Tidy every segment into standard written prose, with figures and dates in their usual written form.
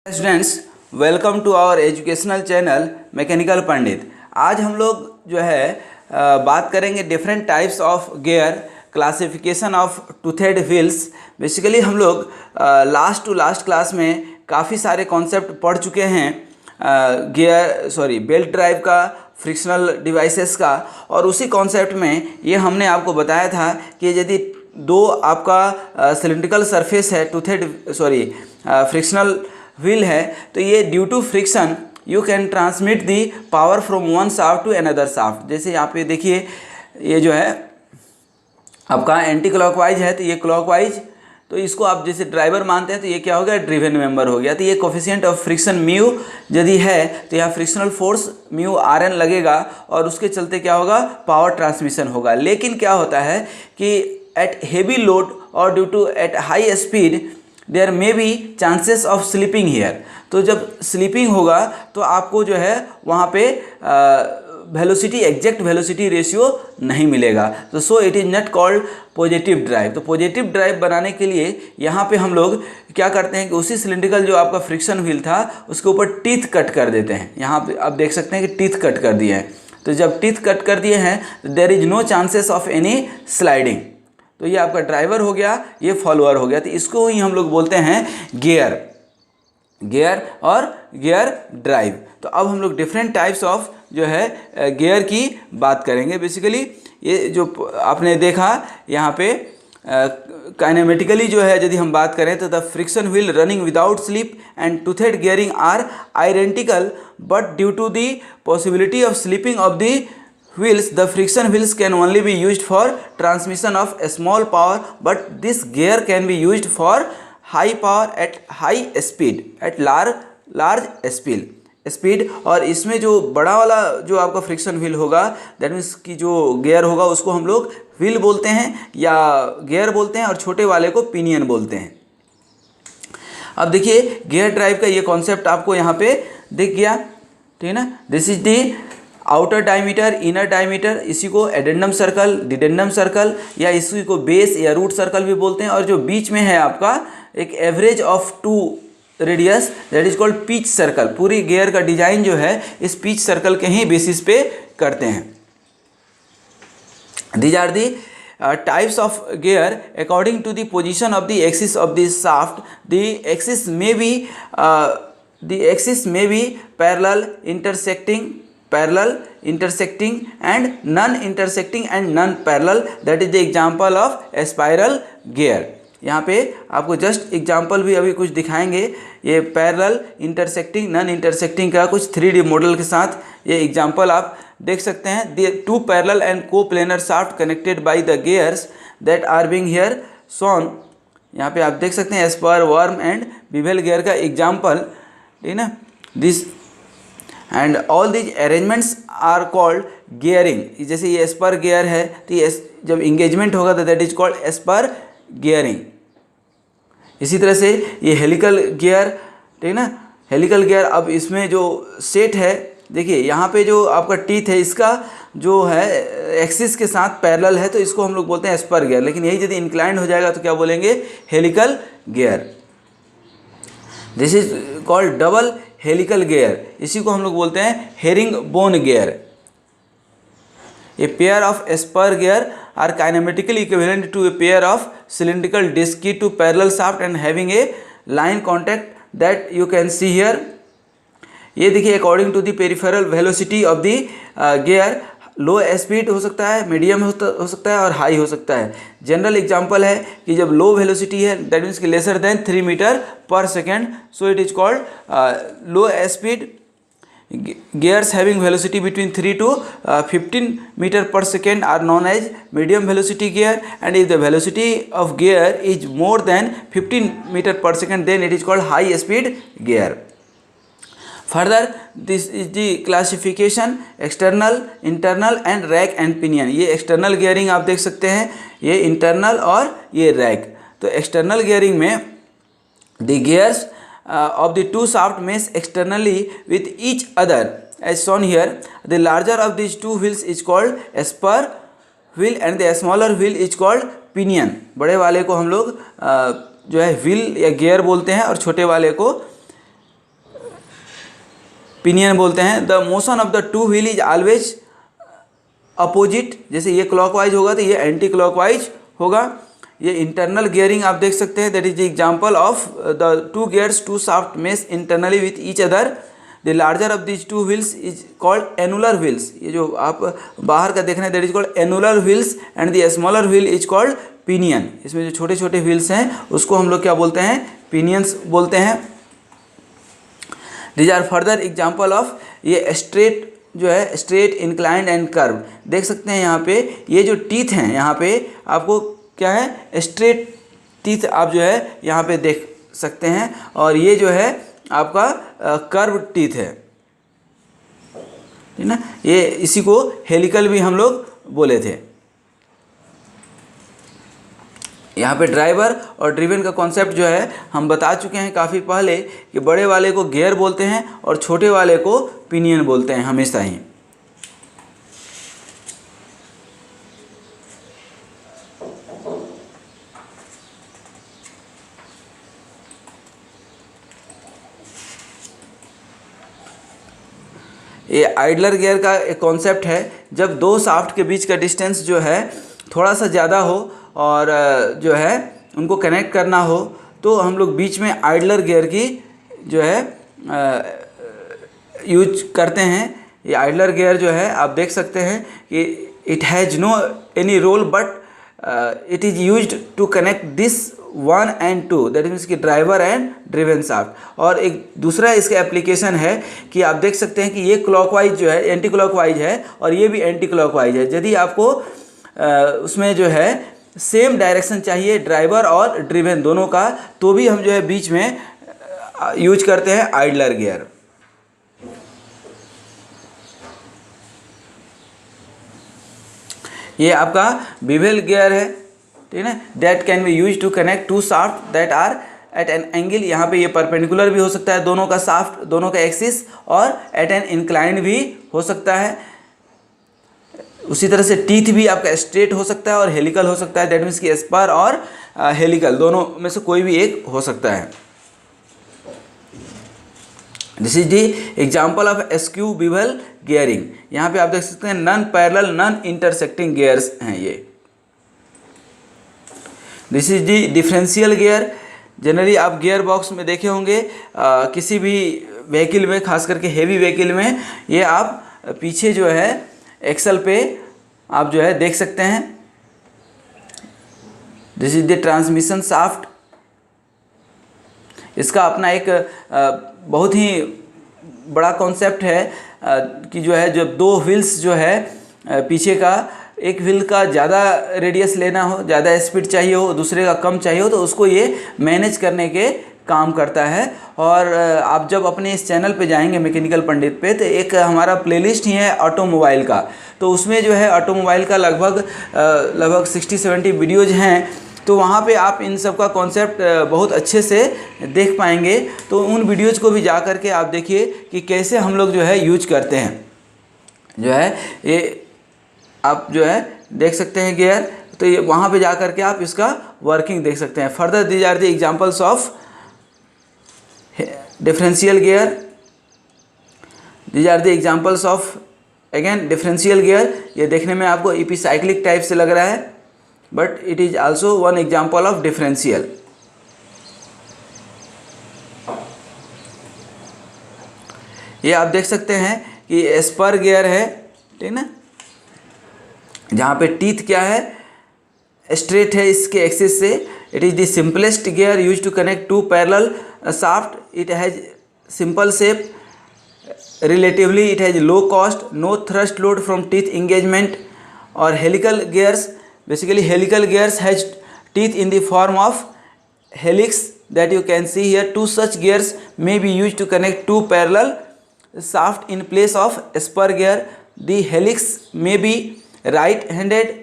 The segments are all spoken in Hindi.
Students, welcome to our educational channel mechanical Pandit. आज हम लोग जो है बात करेंगे different types of gear, classification of toothed wheels. Basically हम लोग लास्ट टू लास्ट क्लास में काफ़ी सारे कॉन्सेप्ट पढ़ चुके हैं बेल्ट ड्राइव का, फ्रिक्शनल डिवाइसेस का, और उसी कॉन्सेप्ट में ये हमने आपको बताया था कि यदि दो आपका सिलिंड्रिकल सरफेस है, फ्रिक्शनल व्हील है, तो ये due to friction you can transmit the power from one shaft to another shaft. जैसे यहाँ पे देखिए, ये जो है आपका एंटी क्लॉकवाइज है, तो ये क्लॉकवाइज, तो इसको आप जैसे ड्राइवर मानते हैं, तो ये क्या हो गया, ड्रिवन मेंबर हो गया। तो ये कोफिशिएंट ऑफ फ्रिक्शन म्यू यदि है तो यहाँ frictional force mu R N लगेगा और उसके चलते क्या होगा, पावर ट्रांसमिशन होगा। लेकिन क्या होता है कि एट हेवी लोड और due to at high speed there may be chances of slipping here. तो जब स्लिपिंग होगा तो आपको जो है वहाँ पे वेलोसिटी, एग्जैक्ट वेलोसिटी रेशियो नहीं मिलेगा। तो so it is not called positive drive. तो पॉजिटिव ड्राइव बनाने के लिए यहाँ पे हम लोग क्या करते हैं कि उसी सिलिंड्रिकल जो आपका फ्रिक्शन व्हील था उसके ऊपर टीथ कट कर देते हैं। यहाँ पे आप देख सकते हैं कि टीथ कट कर दिए हैं। तो जब टीथ कट कर दिए हैं there is no chances of any sliding. तो ये आपका ड्राइवर हो गया, ये फॉलोअर हो गया। तो इसको ही हम लोग बोलते हैं गियर और गियर ड्राइव। तो अब हम लोग डिफरेंट टाइप्स ऑफ जो है गियर की बात करेंगे। बेसिकली ये जो आपने देखा यहाँ पे काइनेमेटिकली जो है यदि हम बात करें तो the friction wheel running without slip and toothed gearing are identical, but due to the possibility of slipping of the wheels, the friction wheels can only be used for transmission of a small power, but this gear can be used for high power at high speed, at large speed। और इसमें जो बड़ा वाला जो आपका फ्रिक्शन व्हील होगा, दैट मीन्स कि जो गियर होगा उसको हम लोग व्हील बोलते हैं या गियर बोलते हैं, और छोटे वाले को पिनियन बोलते हैं। अब देखिए गियर ड्राइव का ये कॉन्सेप्ट आपको यहाँ पे दिख गया, ठीक है ना। This is the outer diameter, inner diameter, इसी को एडेंडम सर्कल, डिडेंडम सर्कल, या इसी को बेस या रूट सर्कल भी बोलते हैं। और जो बीच में है आपका एक average of two radius, that is called pitch circle. पूरी गियर का डिजाइन जो है इस पिच सर्कल के ही बेसिस पे करते हैं। These are the types of gear according to the position of the axis of the shaft. The axis may be parallel, intersecting and non-intersecting and non-parallel. That is the example of a spiral gear. यहाँ पे आपको जस्ट एग्जाम्पल भी अभी कुछ दिखाएंगे, ये पैरेलल, इंटरसेक्टिंग, नॉन इंटरसेक्टिंग का कुछ 3D मॉडल के साथ ये एग्जाम्पल आप देख सकते हैं। The two parallel and coplanar shaft connected by the gears that are being here shown. यहाँ पे आप देख सकते हैं spur, worm and bevel gear का एग्जाम्पल, ठीक है ना। This and all these arrangements are called gearing. जैसे ये स्पर गियर है तो ये जब इंगेजमेंट होगा तो that is called spur gearing. इसी तरह से ये हेलिकल गियर, ठीक है ना, हेलिकल गियर। अब इसमें जो सेट है, देखिए यहाँ पे जो आपका टीथ है इसका जो है एक्सिस के साथ पैरेलल है, तो इसको हम लोग बोलते हैं स्पर गियर। लेकिन यही यदि इंक्लाइंड हो जाएगा तो क्या बोलेंगे, helical gear. This is called double helical gear, इसी को हम लोग बोलते हैं herring bone gear. A pair of spur gear are kinematically equivalent to a pair of cylindrical disc key to parallel shaft and having a line contact that you can see here. ये देखिए according to the peripheral velocity of the gear, low speed हो सकता है, मीडियम हो सकता है और हाई हो सकता है। जनरल एग्जांपल है कि जब लो वेलोसिटी है दैट मीन्स कि लेसर देन 3 मीटर पर second, so it is called low speed. Gears having velocity between 3 to 15 meter per second are known as medium velocity gear, and if the velocity of gear is more than 15 meter per second then it is called high speed gear. Further, this is the classification external, internal and rack and pinion. ये external gearing आप देख सकते हैं, ये internal और ये rack। तो external gearing में the gears of the two shaft mesh externally with each other as shown here. The larger of these two wheels is called spur wheel and the smaller wheel is called pinion. बड़े वाले को हम लोग जो है व्हील या गियर बोलते हैं और छोटे वाले को पिनियन बोलते हैं। The motion of the two wheel is always opposite, जैसे ये क्लॉकवाइज होगा तो ये एंटी क्लॉकवाइज होगा। ये इंटरनल गियरिंग आप देख सकते हैं, that is the example of the two gears two shaft mesh internally with each other. The larger of this two wheels is called annular wheels, ये जो आप बाहर का देख रहे हैं that is called annular wheels, and the smaller wheel is called pinion. इसमें जो छोटे छोटे व्हील्स हैं उसको हम लोग क्या बोलते हैं, पिनियंस बोलते हैं। These are further example of, ये स्ट्रेट जो है, स्ट्रेट, इंक्लाइंड एंड कर्व। देख सकते हैं यहाँ पे ये जो टीथ हैं, यहाँ पे आपको क्या है, स्ट्रेट टीथ आप जो है यहाँ पे देख सकते हैं, और ये जो है आपका कर्व टीथ है, ठीक ना। ये इसी को हेलिकल भी हम लोग बोले थे। यहाँ पे ड्राइवर और ड्रिवन का कॉन्सेप्ट जो है हम बता चुके हैं काफ़ी पहले कि बड़े वाले को गियर बोलते हैं और छोटे वाले को पिनियन बोलते हैं हमेशा ही। ये आइडलर गियर का एक कॉन्सेप्ट है, जब दो शाफ्ट के बीच का डिस्टेंस जो है थोड़ा सा ज़्यादा हो और जो है उनको कनेक्ट करना हो तो हम लोग बीच में आइडलर गियर की जो है यूज करते हैं। ये आइडलर गियर जो है आप देख सकते हैं कि it has no any role but it is used to connect this 1 and 2, that means कि ड्राइवर एंड ड्रिवन शाफ्ट। और एक दूसरा इसका एप्लीकेशन है कि आप देख सकते हैं कि ये क्लॉकवाइज जो है एंटी क्लॉकवाइज है और ये भी एंटी क्लॉकवाइज है। यदि आपको उसमें जो है सेम डायरेक्शन चाहिए ड्राइवर और ड्रिवन दोनों का, तो भी हम जो है बीच में यूज करते हैं आइडलर गियर। ये आपका बिवेल गियर है, ठीक है, that can be use to connect two shaft that are at an angle. यहाँ पे ये परपेंडिकुलर भी हो सकता है दोनों का शाफ्ट, दोनों का एक्सिस, और एट एन इंक्लाइन भी हो सकता है। उसी तरह से टीथ भी आपका स्ट्रेट हो सकता है और हेलिकल हो सकता है, दैट मीन्स कि स्पर और हेलिकल दोनों में से कोई भी एक हो सकता है। This is the example of askew bevel gearing. यहाँ पे आप देख सकते हैं non parallel non intersecting gears हैं ये। This is the differential gear. Generally आप गियर बॉक्स में देखे होंगे किसी भी व्हीकल में, खास करके हेवी व्हीकल में, ये आप पीछे जो है एक्सल पे आप जो है देख सकते हैं। This is the transmission shaft. इसका अपना एक बहुत ही बड़ा कॉन्सेप्ट है कि जो है, जब दो व्हील्स जो है पीछे का, एक व्हील का ज़्यादा रेडियस लेना हो, ज़्यादा स्पीड चाहिए हो, दूसरे का कम चाहिए हो, तो उसको ये मैनेज करने के काम करता है। और आप जब अपने इस चैनल पे जाएंगे मैकेनिकल पंडित पे, तो एक हमारा प्लेलिस्ट ही है ऑटोमोबाइल का, तो उसमें जो है ऑटोमोबाइल का लगभग 60-70 वीडियोज़ हैं, तो वहाँ पे आप इन सब का कॉन्सेप्ट बहुत अच्छे से देख पाएंगे। तो उन वीडियोज़ को भी जा कर के आप देखिए कि कैसे हम लोग जो है यूज करते हैं। जो है ये आप जो है देख सकते हैं गियर, तो ये वहाँ पे जा कर के आप इसका वर्किंग देख सकते हैं। Further these are the examples of differential gear. These are the examples of again differential gear. ये देखने में आपको एपिसाइक्लिक टाइप से लग रहा है, but it is also one example of differential. ये आप देख सकते हैं कि स्पर गियर है, ठीक ना, जहाँ पे टीथ क्या है, स्ट्रेट है इसके एक्सिस से। It is the simplest gear use to connect to parallel shaft. It has simple shape, relatively it has low cost, no thrust load from teeth engagement. और helical gears, basically helical gears has teeth in the form of helix that you can see here. Two such gears may be used to connect two parallel shaft in place of spur gear. The helix may be right handed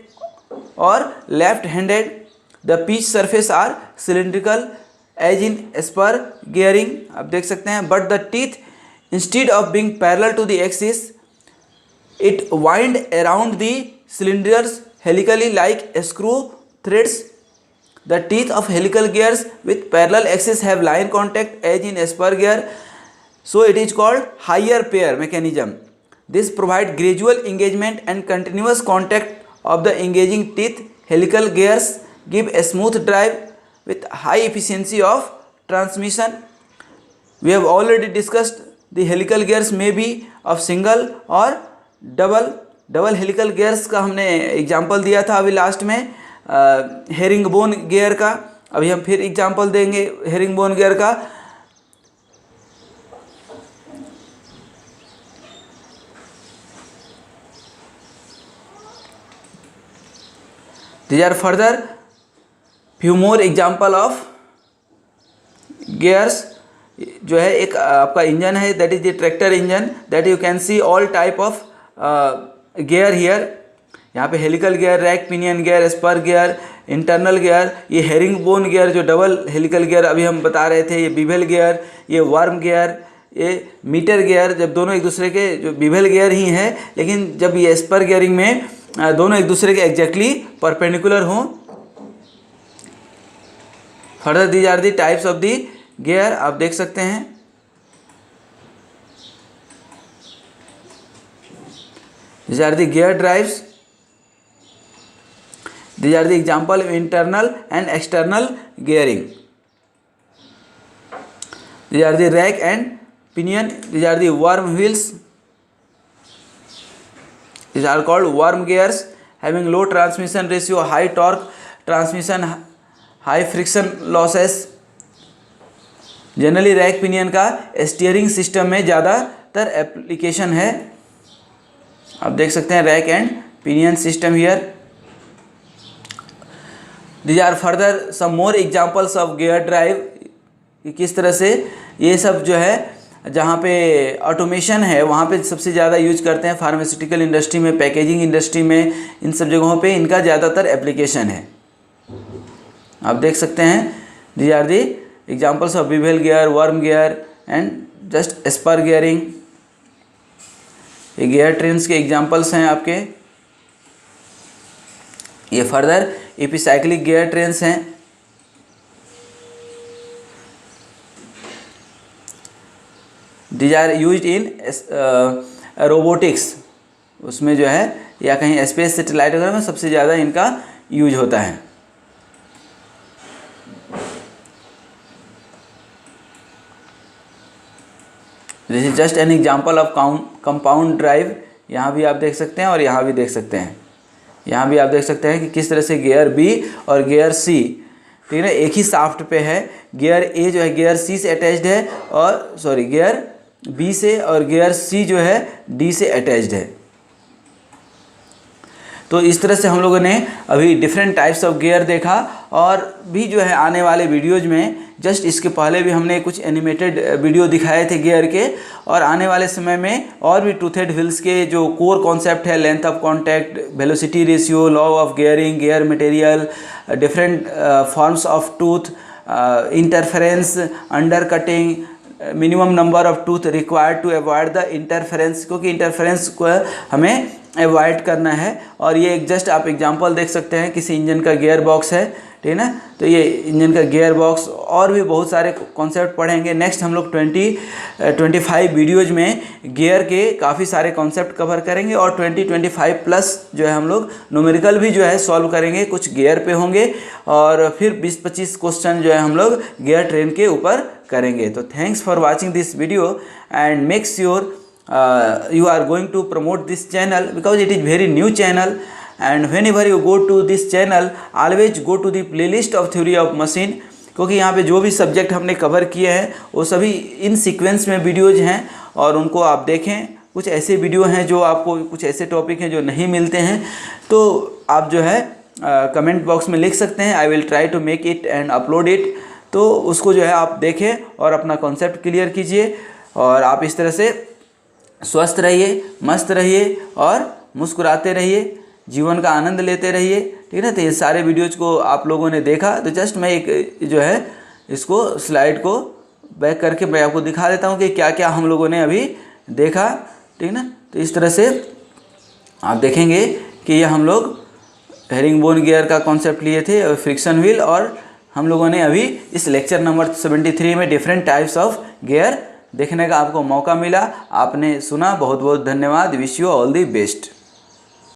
or left handed. The pitch surface are cylindrical as in spur gearing, आप देख सकते हैं, but the teeth instead of being parallel to the axis, it wind around the cylinders helically like screw threads. The teeth of helical gears with parallel axis have line contact as in spur gear. so it is called higher pair mechanism. This provide gradual engagement and continuous contact of the engaging teeth. Helical gears give a smooth drive with high efficiency of transmission. We have already discussed the helical gears may be of single और डबल हेलिकल गियर्स का हमने एग्जांपल दिया था अभी लास्ट में हेरिंग बोन गियर का. अभी हम फिर एग्जांपल देंगे हेरिंग बोन गियर का. These are further few more example of gears. जो है एक आपका इंजन है that is the tractor engine that you can see all type of gear here. यहाँ पे helical gear, rack pinion gear, spur gear, internal gear, ये हेरिंग बोन गियर जो डबल हेलिकल गियर अभी हम बता रहे थे, ये बिवेल गियर, ये वर्म गियर, ये मीटर गियर. जब दोनों एक दूसरे के जो बिवेल गियर ही हैं लेकिन जब ये स्पर गियरिंग में दोनों एक दूसरे के एग्जैक्टली परपेंडिकुलर हों. Further these are the types of the gear. आप देख सकते हैं these are the gear drives. These are the example of internal and external gearing. These are the rack and pinion. These are the worm wheels. These are called worm gears, having low transmission ratio, high torque transmission, high friction losses. Generally rack pinion का स्टीयरिंग सिस्टम में ज़्यादातर एप्लीकेशन है. आप देख सकते हैं rack and pinion system here. These are further some more examples of gear drive. किस तरह से ये सब जो है जहाँ पे ऑटोमेशन है वहाँ पे सबसे ज़्यादा यूज करते हैं. फार्मास्यूटिकल इंडस्ट्री में, पैकेजिंग इंडस्ट्री में, इन सब जगहों पे इनका ज़्यादातर एप्लीकेशन है. आप देख सकते हैं these are the examples of bevel gear, worm gear and just spur gearing. ये गियर ट्रेन्स के एग्जाम्पल्स हैं आपके. ये फर्दर एपिसाइक्लिक गियर ट्रेन्स हैं. These are used in robotics. उसमें जो है या कहीं स्पेस सैटेलाइट वगैरह में सबसे ज़्यादा इनका यूज होता है. This is just an example of compound drive. यहाँ भी आप देख सकते हैं और यहाँ भी देख सकते हैं. यहाँ भी आप देख सकते हैं कि किस तरह से गियर बी और गियर सी, ठीक है ना, एक ही शाफ्ट पे है. गियर ए जो है गियर सी से अटैच्ड है और गियर बी से, और गियर सी जो है डी से अटैच्ड है. तो इस तरह से हम लोगों ने अभी डिफरेंट टाइप्स ऑफ गियर देखा. और भी जो है आने वाले वीडियोज़ में, जस्ट इसके पहले भी हमने कुछ एनिमेटेड वीडियो दिखाए थे गियर के, और आने वाले समय में और भी टूथ हेड व्हील्स के जो कोर कॉन्सेप्ट है, length of contact, velocity ratio, law of gearing, gear material, different forms of tooth, interference, undercutting, minimum number of tooth required to avoid the interference, क्योंकि इंटरफेरेंस को हमें अवॉइड करना है. और ये एक जस्ट आप एग्जांपल देख सकते हैं, किसी इंजन का गियर बॉक्स है, ठीक है ना. तो ये इंजन का गियर बॉक्स, और भी बहुत सारे कॉन्सेप्ट पढ़ेंगे. नेक्स्ट हम लोग 25 वीडियोज़ में गियर के काफ़ी सारे कॉन्सेप्ट कवर करेंगे. और 25 प्लस जो है हम लोग न्यूमेरिकल भी जो है सॉल्व करेंगे, कुछ गियर पे होंगे. और फिर 20-25 क्वेश्चन जो है हम लोग गियर ट्रेन के ऊपर करेंगे. तो thanks for watching this video and make sure you are going to promote this channel because it is very new channel. And whenever you go to this channel, always go to the playlist of theory of machine, क्योंकि यहाँ पे जो भी सब्जेक्ट हमने कवर किए हैं वो सभी इन सीक्वेंस में वीडियोज़ हैं और उनको आप देखें. कुछ ऐसे वीडियो हैं जो आपको, कुछ ऐसे टॉपिक हैं जो नहीं मिलते हैं, तो आप जो है कमेंट बॉक्स में लिख सकते हैं. I will try to make it and upload it. तो उसको जो है आप देखें और अपना कॉन्सेप्ट क्लियर कीजिए. और आप इस तरह से स्वस्थ रहिए, मस्त रहिए और मुस्कुराते रहिए, जीवन का आनंद लेते रहिए, ठीक है ना. तो ये सारे वीडियोज़ को आप लोगों ने देखा, तो जस्ट मैं एक जो है इसको स्लाइड को बैक करके मैं आपको दिखा देता हूँ कि क्या क्या हम लोगों ने अभी देखा, ठीक है ना. तो इस तरह से आप देखेंगे कि ये हम लोग हेरिंग बोन गियर का कॉन्सेप्ट लिए थे और फ्रिक्शन व्हील, और हम लोगों ने अभी इस लेक्चर नंबर 73 में डिफरेंट टाइप्स ऑफ गियर देखने का आपको मौका मिला, आपने सुना, बहुत बहुत धन्यवाद। Wish you all the best.